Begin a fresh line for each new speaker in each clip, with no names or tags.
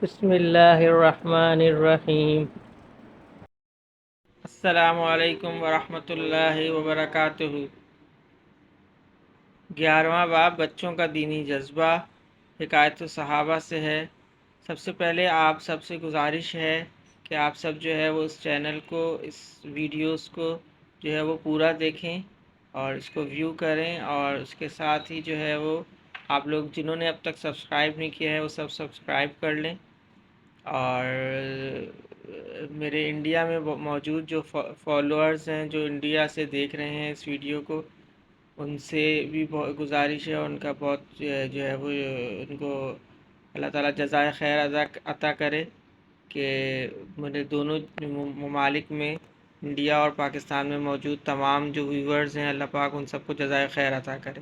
بسم اللہ الرحمن الرحیم۔ السلام علیکم ورحمۃ اللہ وبرکاتہ۔ 11واں باب بچوں کا دینی جذبہ، حکایت الصحابہ سے ہے۔ سب سے پہلے آپ سب سے گزارش ہے کہ آپ سب جو ہے وہ اس چینل کو، اس ویڈیوز کو جو ہے وہ پورا دیکھیں اور اس کو ویو کریں، اور اس کے ساتھ ہی جو ہے وہ آپ لوگ جنہوں نے اب تک سبسکرائب نہیں کیا ہے وہ سب سبسکرائب کر لیں، اور میرے انڈیا میں موجود جو فالوورز ہیں جو انڈیا سے دیکھ رہے ہیں اس ویڈیو کو، ان سے بھی بہت گزارش ہے، اور ان کا بہت جو ہے وہ ان کو اللہ تعالیٰ جزائے خیر عطا کرے کہ میرے دونوں ممالک میں، انڈیا اور پاکستان میں موجود تمام جو ویورز ہیں، اللہ پاک ان سب کو جزائے خیر عطا کرے۔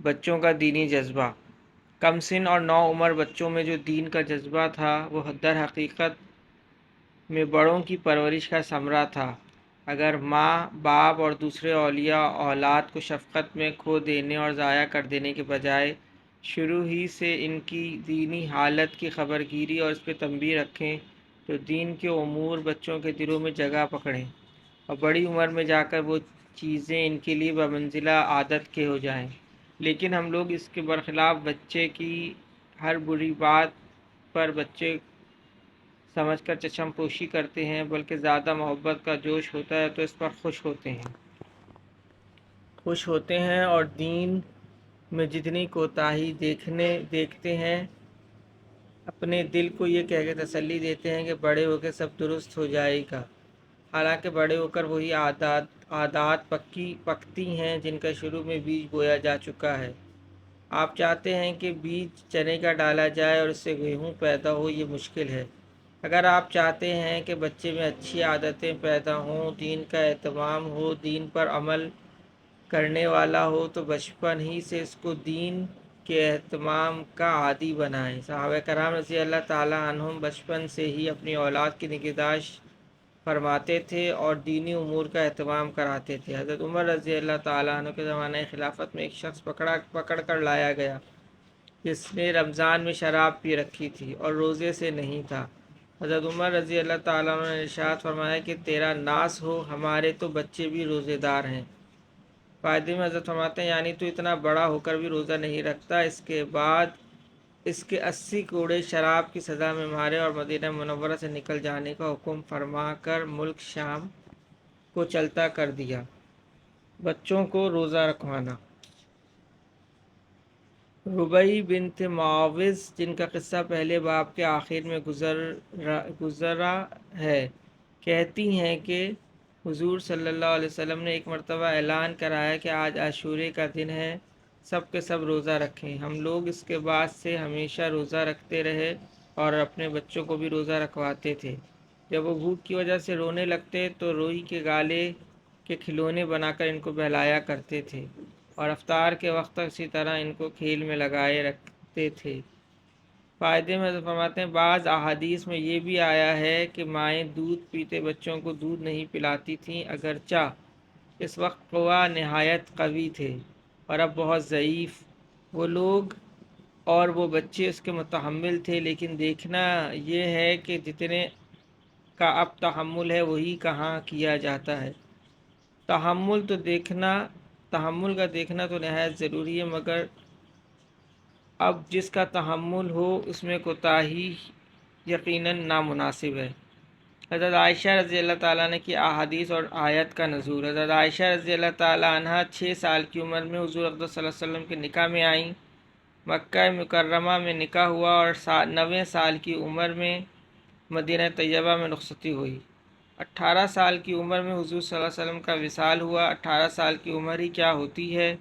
بچوں کا دینی جذبہ۔ کم سن اور نو عمر بچوں میں جو دین کا جذبہ تھا وہ در حقیقت میں بڑوں کی پرورش کا ثمرہ تھا۔ اگر ماں باپ اور دوسرے اولیاء اولاد کو شفقت میں کھو دینے اور ضائع کر دینے کے بجائے شروع ہی سے ان کی دینی حالت کی خبرگیری اور اس پہ تنبیہ رکھیں تو دین کے امور بچوں کے دلوں میں جگہ پکڑیں، اور بڑی عمر میں جا کر وہ چیزیں ان کے لیے بمنزلہ عادت کے ہو جائیں۔ لیکن ہم لوگ اس کے برخلاف بچے کی ہر بری بات پر بچے سمجھ کر چشم پوشی کرتے ہیں، بلکہ زیادہ محبت کا جوش ہوتا ہے تو اس پر خوش ہوتے ہیں اور دین میں جتنی کوتاہی دیکھتے ہیں اپنے دل کو یہ کہہ کے تسلی دیتے ہیں کہ بڑے ہو کے سب درست ہو جائے گا، حالانکہ بڑے ہو کر وہی عادات پکتی ہیں جن کا شروع میں بیج بویا جا چکا ہے۔ آپ چاہتے ہیں کہ بیج چنے کا ڈالا جائے اور اس سے گیہوں پیدا ہو، یہ مشکل ہے۔ اگر آپ چاہتے ہیں کہ بچے میں اچھی عادتیں پیدا ہوں، دین کا اہتمام ہو، دین پر عمل کرنے والا ہو، تو بچپن ہی سے اس کو دین کے اہتمام کا عادی بنائیں۔ صحابہ کرام رضی اللہ تعالیٰ عنہم بچپن سے ہی اپنی اولاد کی نگہداشت فرماتے تھے اور دینی امور کا اہتمام کراتے تھے۔ حضرت عمر رضی اللہ تعالیٰ عنہ کے زمانہ خلافت میں ایک شخص پکڑ کر لایا گیا جس نے رمضان میں شراب پی رکھی تھی اور روزے سے نہیں تھا۔ حضرت عمر رضی اللہ تعالیٰ عنہ نے ارشاد فرمایا کہ تیرا ناس ہو، ہمارے تو بچے بھی روزے دار ہیں۔ فائدے میں حضرت فرماتے ہیں یعنی تو اتنا بڑا ہو کر بھی روزہ نہیں رکھتا۔ اس کے بعد اس کے 80 کوڑے شراب کی سزا میں مارے اور مدینہ منورہ سے نکل جانے کا حکم فرما کر ملک شام کو چلتا کر دیا۔ بچوں کو روزہ رکھوانا۔ ربیع بنت معاوض، جن کا قصہ پہلے باب کے آخر میں گزرا ہے، کہتی ہیں کہ حضور صلی اللہ علیہ وسلم نے ایک مرتبہ اعلان کرایا کہ آج عاشورے کا دن ہے، سب کے سب روزہ رکھیں۔ ہم لوگ اس کے بعد سے ہمیشہ روزہ رکھتے رہے اور اپنے بچوں کو بھی روزہ رکھواتے تھے۔ جب وہ بھوک کی وجہ سے رونے لگتے تو روئی کے گالے کے کھلونے بنا کر ان کو بہلایا کرتے تھے، اور افطار کے وقت تک اسی طرح ان کو کھیل میں لگائے رکھتے تھے۔ فائدے میں فرماتے ہیں بعض احادیث میں یہ بھی آیا ہے کہ مائیں دودھ پیتے بچوں کو دودھ نہیں پلاتی تھیں، اگرچہ اس وقت قوا نہایت قوی تھے اور اب بہت ضعیف۔ وہ لوگ اور وہ بچے اس کے متحمل تھے، لیکن دیکھنا یہ ہے کہ جتنے کا اب تحمل ہے وہی کہاں کیا جاتا ہے۔ تحمل کا دیکھنا تو نہایت ضروری ہے، مگر اب جس کا تحمل ہو اس میں کوتاہی یقیناً نامناسب ہے۔ حضرت عائشہ رضی اللہ تعالیٰ عنہ کی احادیث اور آیت کا نزول۔ حضرت عائشہ رضی اللہ تعالیٰ عنہ 6 سال کی عمر میں حضور اقدس صلی اللہ علیہ وسلم کے نکاح میں آئیں۔ مکہ مکرمہ میں نکاح ہوا اور 9 سال کی عمر میں مدینہ طیبہ میں رخصتی ہوئی۔ 18 سال کی عمر میں حضور صلی اللہ علیہ وسلم کا وصال ہوا۔ 18 سال کی عمر ہی کیا ہوتی ہے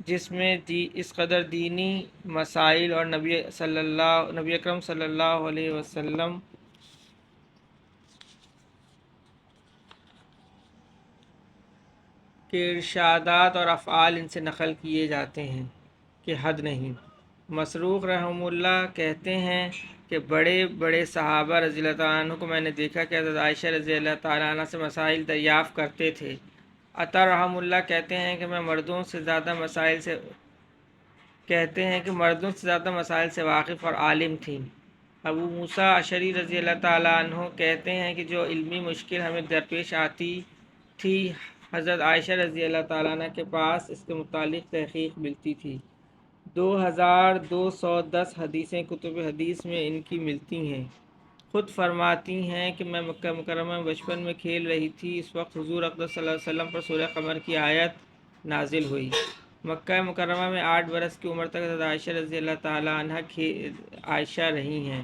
جس میں اس قدر دینی مسائل اور نبی اکرم صلی اللہ علیہ وسلم کے ارشادات اور افعال ان سے نقل کیے جاتے ہیں کہ حد نہیں۔ مسروق رحمہ اللہ کہتے ہیں کہ بڑے بڑے صحابہ رضی اللہ تعالیٰ عنہ کو میں نے دیکھا کہ حضرت عائشہ رضی اللہ تعالیٰ عنہ سے مسائل دریافت کرتے تھے۔ عطا رحمہ اللہ کہتے ہیں کہ مردوں سے زیادہ مسائل سے واقف اور عالم تھیں۔ ابو موسیٰ اشعری رضی اللہ تعالیٰ عنہ کہتے ہیں کہ جو علمی مشکل ہمیں درپیش آتی تھی، حضرت عائشہ رضی اللہ تعالیٰ عنہ کے پاس اس کے متعلق تحقیق ملتی تھی۔ 2210 حدیثیں کتب حدیث میں ان کی ملتی ہیں۔ خود فرماتی ہیں کہ میں مکہ مکرمہ میں بچپن میں کھیل رہی تھی، اس وقت حضور اقدس صلی اللہ علیہ وسلم پر سورہ قمر کی آیت نازل ہوئی۔ مکہ مکرمہ میں 8 برس کی عمر تک حضرت عائشہ رضی اللہ تعالیٰ عنہ عائشہ رہی ہیں۔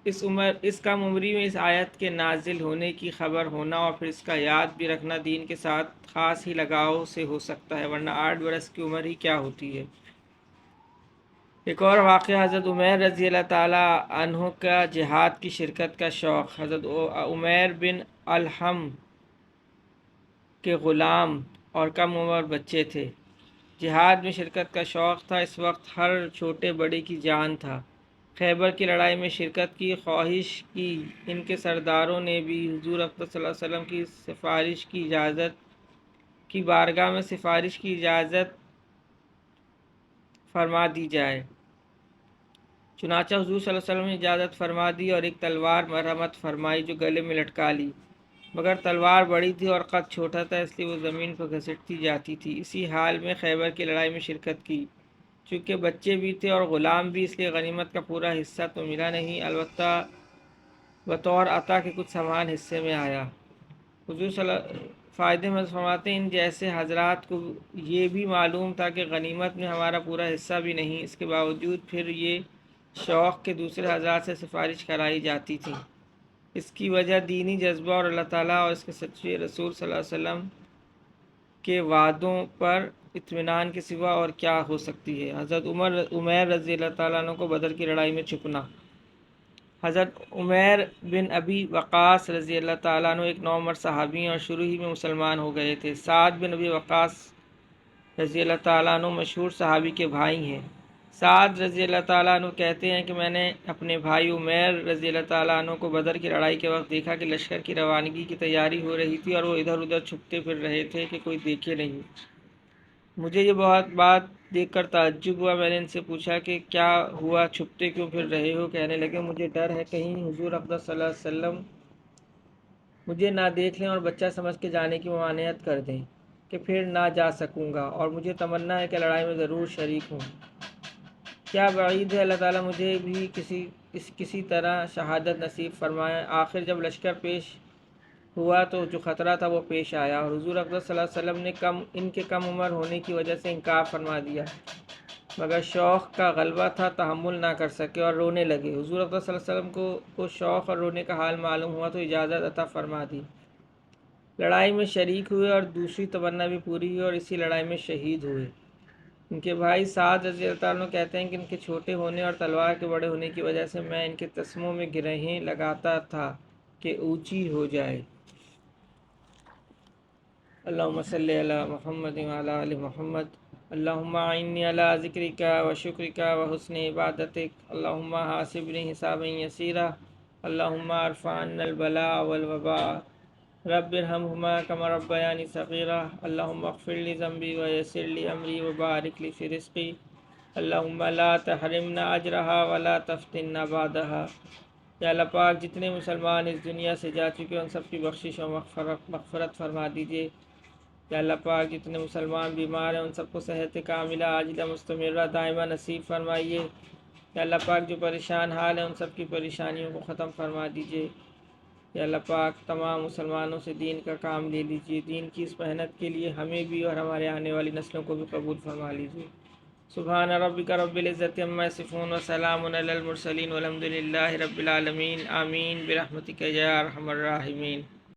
اس کم عمری میں اس آیت کے نازل ہونے کی خبر ہونا اور پھر اس کا یاد بھی رکھنا دین کے ساتھ خاص ہی لگاؤ سے ہو سکتا ہے، ورنہ 8 برس کی عمر ہی کیا ہوتی ہے۔ ایک اور واقعہ، حضرت عمیر رضی اللہ تعالیٰ عنہ کا جہاد کی شرکت کا شوق۔ حضرت عمیر بن الحم کے غلام اور کم عمر بچے تھے، جہاد میں شرکت کا شوق تھا۔ اس وقت ہر چھوٹے بڑے کی جان تھا۔ خیبر کی لڑائی میں شرکت کی خواہش کی۔ ان کے سرداروں نے بھی حضور اقدس صلی اللہ علیہ وسلم کی بارگاہ میں سفارش کی اجازت فرما دی جائے۔ چنانچہ حضور صلی اللہ علیہ وسلم نے اجازت فرما دی اور ایک تلوار مرحمت فرمائی جو گلے میں لٹکا لی، مگر تلوار بڑی تھی اور قد چھوٹا تھا، اس لیے وہ زمین پر گھسٹتی جاتی تھی۔ اسی حال میں خیبر کی لڑائی میں شرکت کی۔ چونکہ بچے بھی تھے اور غلام بھی، اس لیے غنیمت کا پورا حصہ تو ملا نہیں، البتہ بطور عطا کے کچھ سامان حصے میں آیا۔ حضور صلی اللہ فائدے مند فرماتے ہیں ان جیسے حضرات کو یہ بھی معلوم تھا کہ غنیمت میں ہمارا پورا حصہ بھی نہیں، اس کے باوجود پھر یہ شوق کے دوسرے حضرات سے سفارش کرائی جاتی تھی۔ اس کی وجہ دینی جذبہ اور اللہ تعالیٰ اور اس کے سچے رسول صلی اللہ علیہ وسلم کے وعدوں پر اطمینان کے سوا اور کیا ہو سکتی ہے۔ حضرت عمیر رضی اللہ تعالیٰ عنہ کو بدر کی لڑائی میں چھپنا۔ حضرت عمیر بن ابی وقاص رضی اللہ تعالیٰ عنہ ایک نوعمر صحابی ہیں اور شروع ہی میں مسلمان ہو گئے تھے۔ سعد بن ابی وقاص رضی اللہ تعالیٰ عنہ مشہور صحابی کے بھائی ہیں۔ سعد رضی اللہ تعالیٰ عنہ کہتے ہیں کہ میں نے اپنے بھائی عمیر رضی اللہ تعالیٰ عنہ کو بدر کی لڑائی کے وقت دیکھا کہ لشکر کی روانگی کی تیاری ہو رہی تھی اور وہ ادھر ادھر چھپتے پھر رہے تھے کہ کوئی دیکھے نہیں۔ مجھے یہ بات دیکھ کر تعجب ہوا۔ میں نے ان سے پوچھا کہ کیا ہوا، چھپتے کیوں پھر رہے ہو؟ کہنے لگے مجھے ڈر ہے کہیں حضور اقدس صلی اللہ علیہ وسلم مجھے نہ دیکھ لیں اور بچہ سمجھ کے جانے کی ممانعت کر دیں کہ پھر نہ جا سکوں گا، اور مجھے تمنا ہے کہ لڑائی میں ضرور شریک ہوں۔ کیا بعید ہے اللہ تعالیٰ مجھے بھی کسی طرح شہادت نصیب فرمائے۔ آخر جب لشکر پیش ہوا تو جو خطرہ تھا وہ پیش آیا اور حضور اقدس صلی اللہ علیہ وسلم نے ان کے کم عمر ہونے کی وجہ سے انکار فرما دیا، مگر شوق کا غلبہ تھا، تحمل نہ کر سکے اور رونے لگے۔ حضور اقدس صلی اللہ علیہ وسلم کو شوق اور رونے کا حال معلوم ہوا تو اجازت عطا فرما دی۔ لڑائی میں شریک ہوئے اور دوسری تمنا بھی پوری ہوئی اور اسی لڑائی میں شہید ہوئے۔ ان کے بھائی سعد رضی اللہ عنہ کہتے ہیں کہ ان کے چھوٹے ہونے اور تلوار کے بڑے ہونے کی وجہ سے میں ان کے تسموں میں گرہیں لگاتا تھا کہ اونچی ہو جائے۔ اللہم صلی علی محمد وعلی آل محمد۔ اللہم اعنی علی ذکرک و شکرک و حسن عبادتک۔ اللہم حاسبنی حسابا یسیرا۔ اللہم ارفع عنا البلاء والوباء۔ رب ارحمہما کما ربیانی صغیرا۔ اللہم اغفر لی ذنبی ویسر لی امری وبارک لی فی رزقی۔ اللہم لا تحرمنا اجرہا ولا تفتنا بعدہا۔ یا اللہ پاک جتنے مسلمان اس دنیا سے جا چکے ان سب کی بخشش و مغفرت فرما دیجیے۔ یا اللہ پاک جتنے مسلمان بیمار ہیں ان سب کو صحت کاملہ عاجلہ مستمرہ دائمہ نصیب فرمائیے۔ یا اللہ پاک جو پریشان حال ہیں ان سب کی پریشانیوں کو ختم فرما دیجیے۔ یا اللہ پاک تمام مسلمانوں سے دین کا کام لے لیجیے، دین کی اس محنت کے لیے ہمیں بھی اور ہمارے آنے والی نسلوں کو بھی قبول فرما لیجیے۔ سبحان ربک رب العزت عما یصفون وسلام علی المرسلین والحمد للہ رب العالمین، آمین برحمتک یا ارحم الراحمین۔